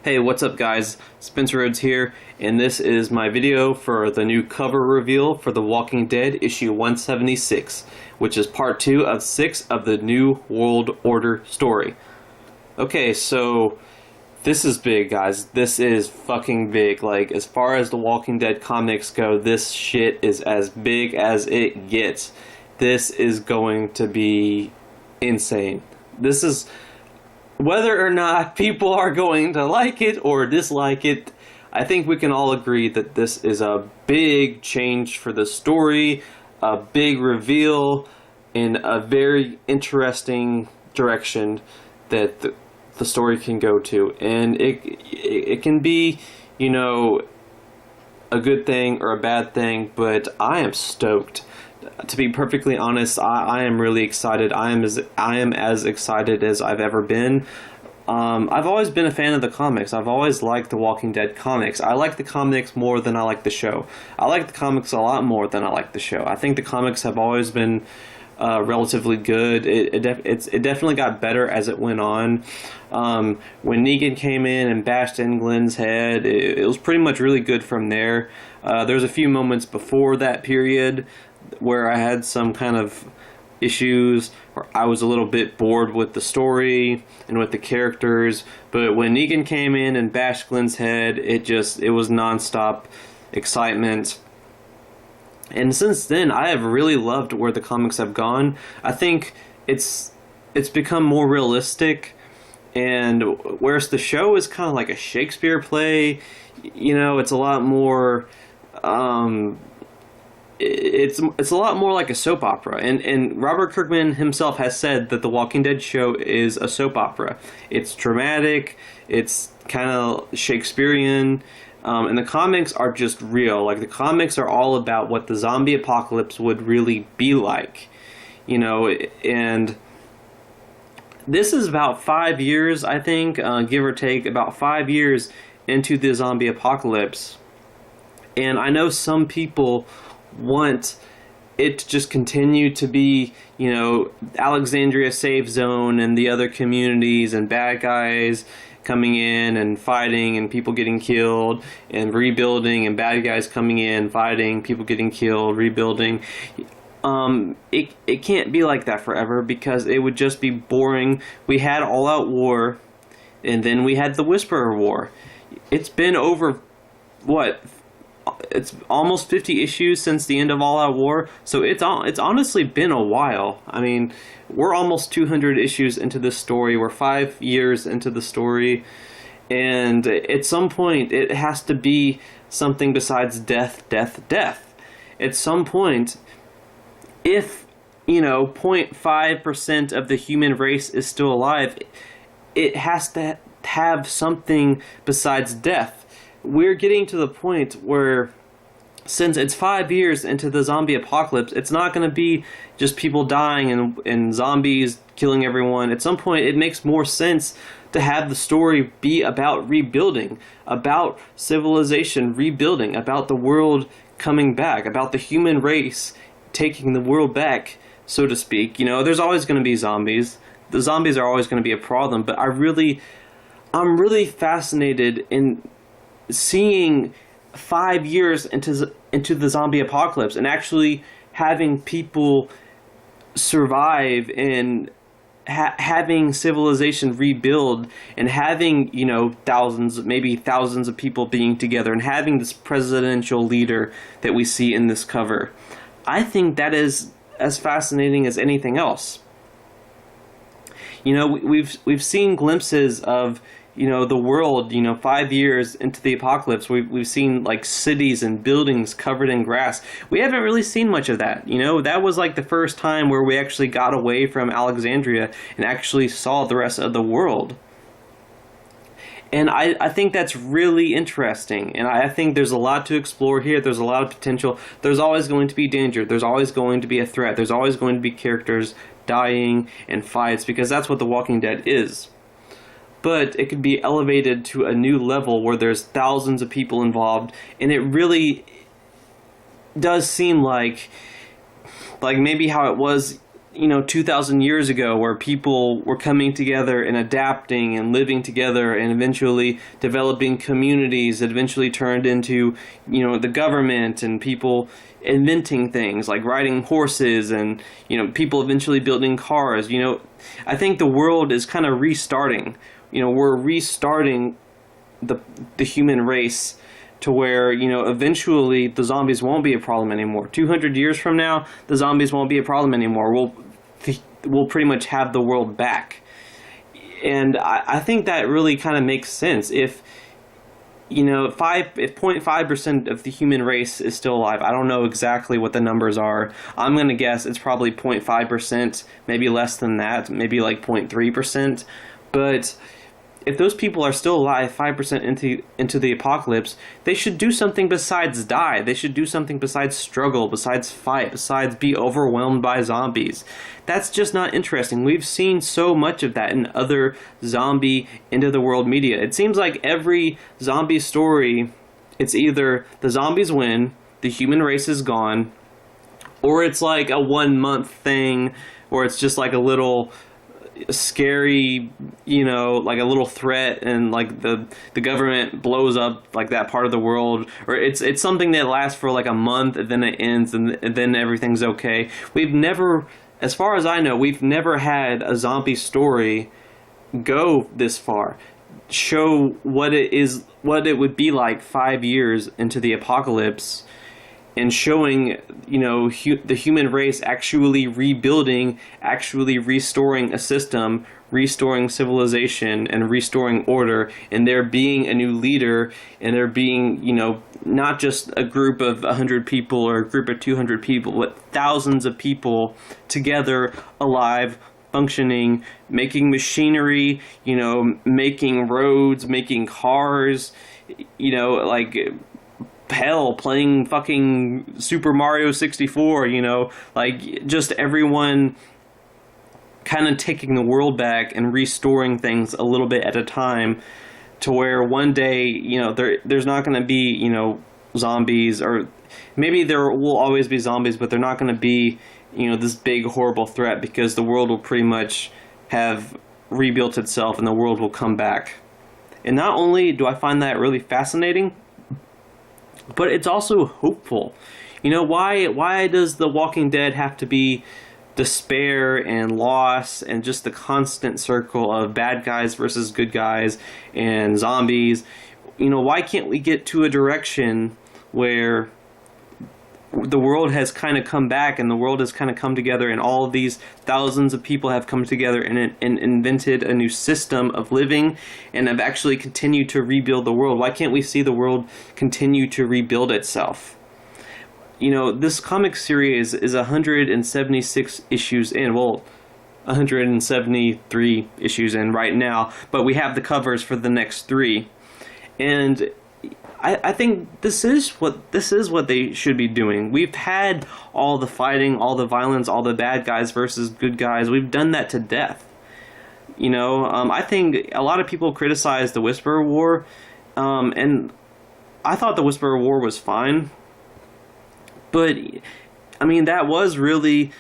Hey, what's up guys? Spencer Rhodes here, and this is my video for the new cover reveal for The Walking Dead issue 176, which is part 2 of 6 of the New World Order story. Okay, so this is big, guys. This is fucking big. Like, as far as The Walking Dead comics go, this shit is as big as it gets. This is going to be insane. This is... Whether or not people are going to like it or dislike it, I think we can all agree that this is a big change for the story, a big reveal, in a very interesting direction that the story can go to. And it can be, you know, a good thing or a bad thing, but I am stoked. To be perfectly honest, I am really excited. I am as excited as I've ever been. I've always been a fan of the comics. I've always liked the Walking Dead comics. I like the comics more than I like the show. I like the comics a lot more than I like the show. I think the comics have always been relatively good. It definitely got better as it went on. When Negan came in and bashed in Glenn's head, it was pretty much really good from there. There's a few moments before that period where I had some kind of issues, or I was a little bit bored with the story and with the characters, but when Negan came in and bashed Glenn's head, it was non-stop excitement. And since then, I have really loved where the comics have gone. I think it's become more realistic, and whereas the show is kind of like a Shakespeare play, you know, it's a lot more it's a lot more like a soap opera, and Robert Kirkman himself has said that The Walking Dead show is a soap opera. It's dramatic, it's kind of Shakespearean, and the comics are just real. Like, the comics are all about what the zombie apocalypse would really be like, you know. And this is about 5 years, I think, give or take, about 5 years into the zombie apocalypse. And I know some people want it to just continue to be, you know, Alexandria safe zone and the other communities and bad guys coming in and fighting and people getting killed and rebuilding, and bad guys coming in, fighting, people getting killed, rebuilding. It can't be like that forever, because it would just be boring. We had All Out War, and then we had the Whisperer War. It's been over, what, it's almost 50 issues since the end of All Out War, so it's honestly been a while. I mean, we're almost 200 issues into this story. We're 5 years into the story, and at some point it has to be something besides death, death, death. At some point, if, you know, 0.5% of the human race is still alive, it has to have something besides death. We're getting to the point where, since it's 5 years into the zombie apocalypse, it's not going to be just people dying and zombies killing everyone. At some point, it makes more sense to have the story be about rebuilding, about civilization rebuilding, about the world coming back, about the human race taking the world back, so to speak. You know, there's always going to be zombies. The zombies are always going to be a problem, but I'm really fascinated in seeing 5 years into the zombie apocalypse and actually having people survive, and having civilization rebuild, and having, you know, thousands, maybe thousands of people being together, and having this presidential leader that we see in this cover. I think that is as fascinating as anything else. You know, we've seen glimpses of, you know, the world, you know, 5 years into the apocalypse. We've seen, like, cities and buildings covered in grass. We haven't really seen much of that, you know. That was like the first time where we actually got away from Alexandria and actually saw the rest of the world. And I think that's really interesting, and I think there's a lot to explore here. There's a lot of potential. There's always going to be danger. There's always going to be a threat. There's always going to be characters dying and fights, because that's what The Walking Dead is. But it could be elevated to a new level where there's thousands of people involved, and it really does seem like maybe how it was 2,000 years ago, where people were coming together and adapting and living together and eventually developing communities that eventually turned into, the government, and people inventing things like riding horses, and, people eventually building cars. I think the world is kind of restarting. We're restarting the human race to where, eventually the zombies won't be a problem anymore. 200 years from now, the zombies won't be a problem anymore. We'll pretty much have the world back. And I think that really kind of makes sense. If 0.5% of the human race is still alive. I don't know exactly what the numbers are. I'm going to guess it's probably 0.5%, maybe less than that, maybe like 0.3%. But if those people are still alive 5% into the apocalypse, they should do something besides die. They should do something besides struggle, besides fight, besides be overwhelmed by zombies. That's just not interesting. We've seen so much of that in other zombie end of the world media. It seems like every zombie story, it's either the zombies win, the human race is gone, or it's like a 1 month thing, or it's just like a little scary, like a little threat, and like the government blows up like that part of the world, or it's something that lasts for like a month and then it ends, and then everything's okay. We've never, as far as I know, we've never had a zombie story go this far, show what it would be like 5 years into the apocalypse, and showing, the human race actually rebuilding, actually restoring a system, restoring civilization, and restoring order, and there being a new leader, and there being, not just a group of 100 people or a group of 200 people, but thousands of people together, alive, functioning, making machinery, making roads, making cars, like, hell, playing fucking Super Mario 64, like, just everyone kind of taking the world back and restoring things a little bit at a time, to where one day, there's not going to be, zombies, or maybe there will always be zombies, but they're not going to be, this big horrible threat, because the world will pretty much have rebuilt itself and the world will come back. And not only do I find that really fascinating, but it's also hopeful. Why does The Walking Dead have to be despair and loss and just the constant circle of bad guys versus good guys and zombies? Why can't we get to a direction where the world has kind of come back, and the world has kind of come together, and all of these thousands of people have come together and invented a new system of living, and have actually continued to rebuild the world? Why can't we see the world continue to rebuild itself? This comic series is 176 issues in. Well, 173 issues in right now, but we have the covers for the next 3. And I think this is what they should be doing. We've had all the fighting, all the violence, all the bad guys versus good guys. We've done that to death. I think a lot of people criticize the Whisperer War, and I thought the Whisperer War was fine. But I mean, that was really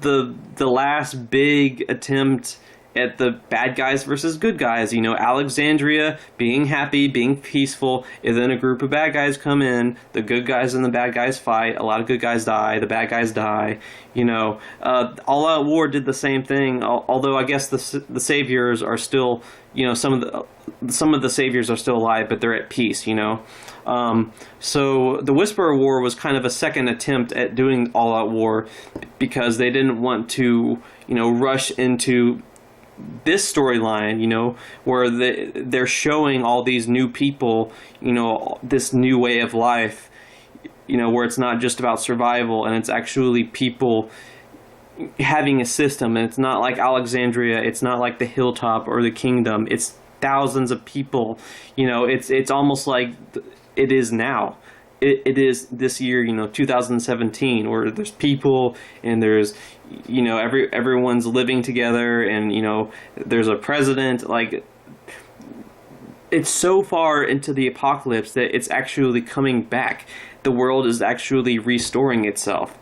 the last big attempt at the bad guys versus good guys. Alexandria being happy, being peaceful, and then a group of bad guys come in, the good guys and the bad guys fight, a lot of good guys die, the bad guys die. All Out War did the same thing, although I guess the saviors are still, some of the saviors are still alive, but they're at peace. So the Whisperer War was kind of a second attempt at doing All Out War, because they didn't want to, rush into this storyline, where they're showing all these new people, this new way of life, where it's not just about survival, and it's actually people having a system, and it's not like Alexandria, it's not like the Hilltop or the Kingdom, it's thousands of people. It's almost like it is now. It is this year, 2017, where there's people, and there's, everyone's living together, and, there's a president. Like, it's so far into the apocalypse that it's actually coming back. The world is actually restoring itself.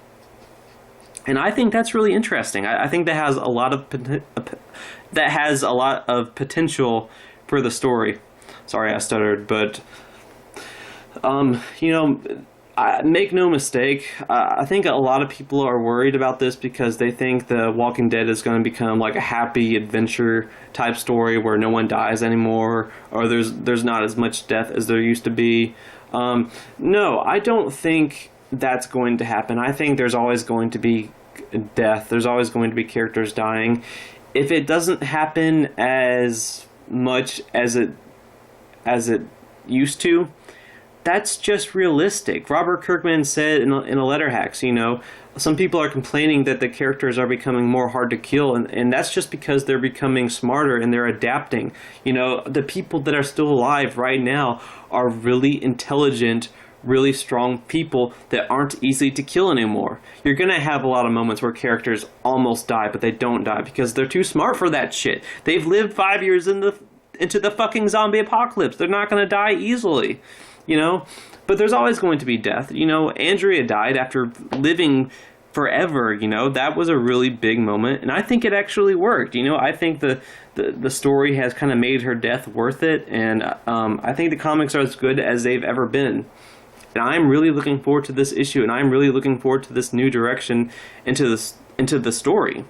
And I think that's really interesting. I think that has a lot of potential for the story. Sorry, I stuttered, but you know, make no mistake. I think a lot of people are worried about this because they think The Walking Dead is going to become like a happy adventure type story where no one dies anymore, or there's not as much death as there used to be. No, I don't think that's going to happen. I think there's always going to be death. There's always going to be characters dying. If it doesn't happen as much as it used to, that's just realistic. Robert Kirkman said in a letter hacks, some people are complaining that the characters are becoming more hard to kill, and that's just because they're becoming smarter and they're adapting. The people that are still alive right now are really intelligent, really strong people that aren't easy to kill anymore. You're gonna have a lot of moments where characters almost die, but they don't die because they're too smart for that shit. They've lived 5 years into the fucking zombie apocalypse. They're not gonna die easily. But there's always going to be death. Andrea died after living forever. That was a really big moment, and I think it actually worked. I think the story has kind of made her death worth it, and I think the comics are as good as they've ever been. And I'm really looking forward to this issue, and I'm really looking forward to this new direction into the story.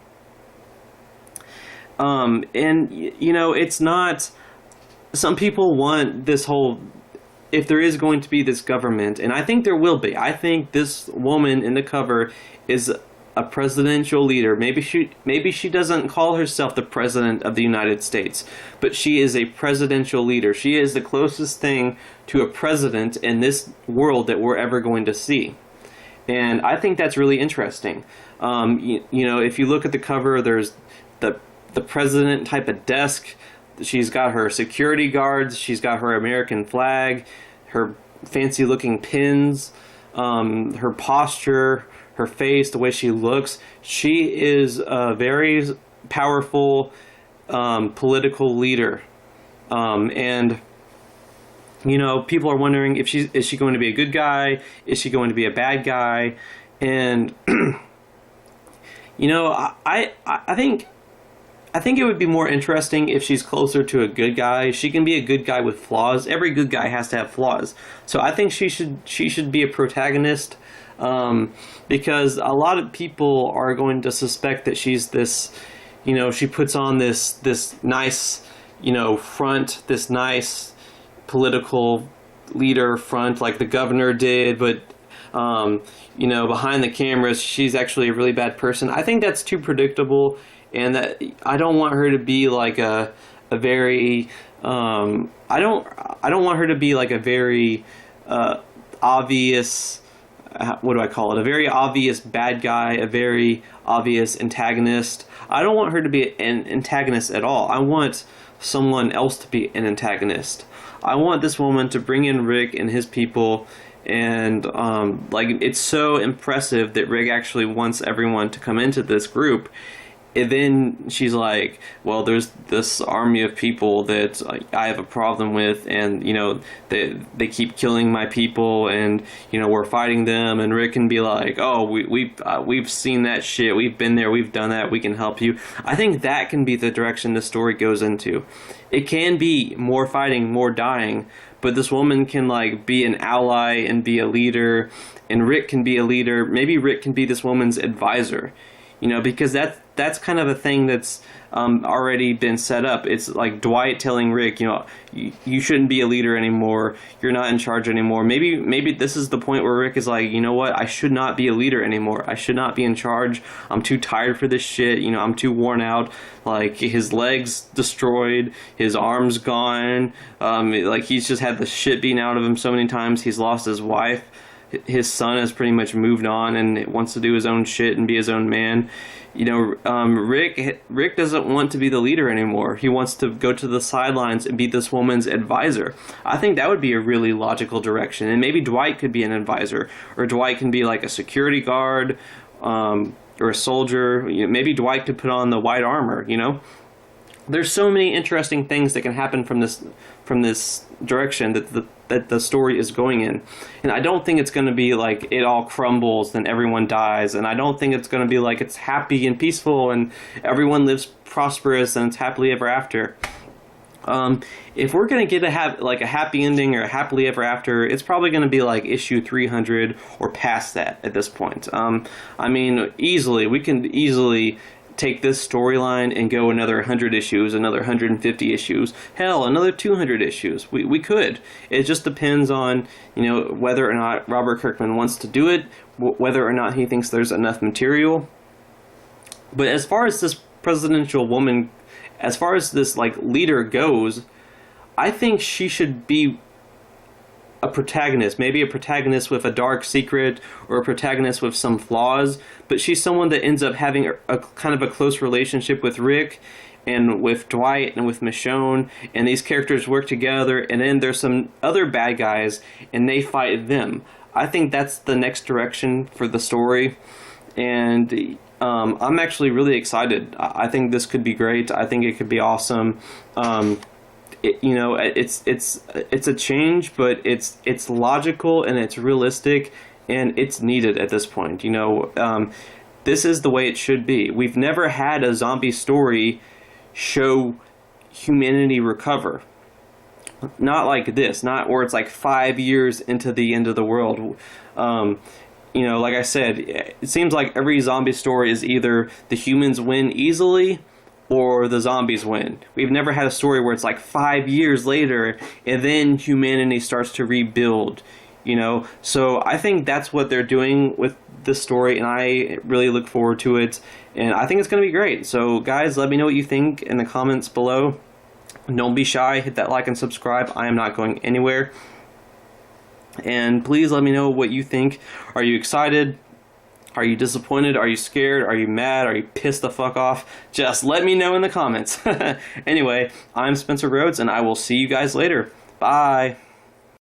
And it's not. Some people want this whole. If there is going to be this government, and I think there will be, I think this woman in the cover is a presidential leader. Maybe she doesn't call herself the president of the United States, but she is a presidential leader. She is the closest thing to a president in this world that we're ever going to see. And I think that's really interesting. If you look at the cover, there's the president type of desk. She's got her security guards. She's got her American flag, her fancy looking pins, her posture, her face, the way she looks. She is a very powerful political leader. And people are wondering if is she going to be a good guy? Is she going to be a bad guy? And I think it would be more interesting if she's closer to a good guy. She can be a good guy with flaws. Every good guy has to have flaws. So I think she should be a protagonist, because a lot of people are going to suspect that she's this, she puts on this nice, front, this nice political leader front like the governor did, but behind the cameras she's actually a really bad person. I think that's too predictable. And that I don't want her to be like a very I don't want her to be like a very obvious, what do I call it? A very obvious bad guy, a very obvious antagonist. I don't want her to be an antagonist at all. I want someone else to be an antagonist. I want this woman to bring in Rick and his people, and it's so impressive that Rick actually wants everyone to come into this group. And then she's like, well, there's this army of people that I have a problem with, and they keep killing my people, and we're fighting them. And Rick can be like, oh, we've seen that shit, we've been there, we've done that, we can help you. I think that can be the direction the story goes into. It can be more fighting, more dying, but this woman can be an ally and be a leader, and Rick can be a leader. Maybe Rick can be this woman's advisor. Because that's kind of a thing that's already been set up. It's like Dwight telling Rick, you shouldn't be a leader anymore. You're not in charge anymore. Maybe this is the point where Rick is like, you know what? I should not be a leader anymore. I should not be in charge. I'm too tired for this shit. I'm too worn out. Like, his legs destroyed, his arms gone. He's just had the shit beaten out of him so many times. He's lost his wife. His son has pretty much moved on and wants to do his own shit and be his own man. Rick doesn't want to be the leader anymore. He wants to go to the sidelines and be this woman's advisor. I think that would be a really logical direction. And maybe Dwight could be an advisor, or Dwight can be like a security guard, or a soldier. Maybe Dwight could put on the white armor. There's so many interesting things that can happen from this direction that that the story is going in. And I don't think it's going to be like it all crumbles and everyone dies, and I don't think it's going to be like it's happy and peaceful and everyone lives prosperous and it's happily ever after. If we're gonna get a happy ending or a happily ever after, it's probably gonna be like issue 300 or past that at this point. I mean, we can easily take this storyline and go another 100 issues, another 150 issues, hell, another 200 issues. We could. It just depends on, whether or not Robert Kirkman wants to do it, whether or not he thinks there's enough material. But as far as this presidential woman, as far as this leader goes, I think she should be a protagonist, maybe a protagonist with a dark secret or a protagonist with some flaws, but she's someone that ends up having a kind of a close relationship with Rick and with Dwight and with Michonne, and these characters work together, and then there's some other bad guys and they fight them. I think that's the next direction for the story, and I'm actually really excited. I think this could be great. I think it could be awesome. It's a change, but it's logical and it's realistic and it's needed at this point. This is the way it should be. We've never had a zombie story show humanity recover. Not like this. Not where it's 5 years into the end of the world. Like I said, it seems like every zombie story is either the humans win easily or the zombies win. We've never had a story where it's 5 years later and then humanity starts to rebuild, So I think that's what they're doing with this story, and I really look forward to it, and I think it's going to be great. So guys, let me know what you think in the comments below. Don't be shy, hit that like and subscribe. I am not going anywhere. And please let me know what you think. Are you excited? Are you disappointed? Are you scared? Are you mad? Are you pissed the fuck off? Just let me know in the comments. Anyway, I'm Spencer Rhodes, and I will see you guys later. Bye.